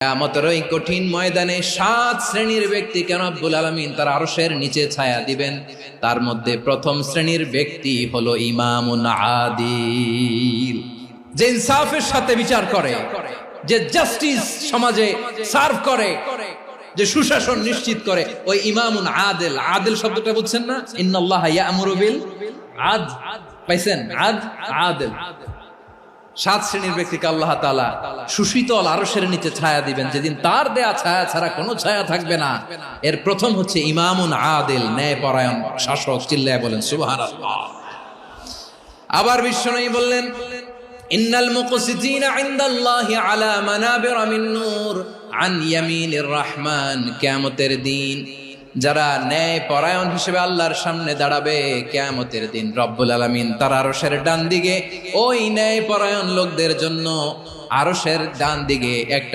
কিয়ামতের ওই কঠিন ময়দানে 7 শ্রেণীর ব্যক্তিকে রব্বুল আলামিন তার আরশের নিচে ছায়া দিবেন। তার মধ্যে প্রথম শ্রেণীর ব্যক্তি হলো ইমামুন আদিল, যে ইনসাফের সাথে বিচার করে, যে জাস্টিস সমাজে সার্ভ করে, যে সুশাসন নিশ্চিত করে, ওই ইমামুন আদিল। আদিল শব্দটা বুঝছেন না? ইন্নাল্লাহা ইয়া'মুরু বিল আদল, পাইছেন? আদিল। 7 শ্রেণীর ব্যক্তিকে আল্লাহ তাআলা সুশীতল আরশের নিচে ছায়া দিবেন, যেদিন তার দেয়া ছায়া ছাড়া কোনো ছায়া থাকবে না। এর প্রথম হচ্ছে ইমামুন আদিল, ন্যায়পরায়ণ শাসক। চিল্লায় বলেন সুবহানাল্লাহ। আবার বিশ্বনবী বললেন, ইন্নাল মুকসিতিনা ইনদাল্লাহি আলা মানাবিরা মিন নূর আন ইয়ামিনির রহমান। কিয়ামতের দিন যারা ন্যায় পরায়ণ হিসেবে আল্লাহর সামনে দাঁড়াবে, কিয়ামতের দিন রব্বুল আলামিন তার আরশের ডান দিকে ওই ন্যায় পরায়ণ লোকদের জন্য আরশের ডান দিকে একটা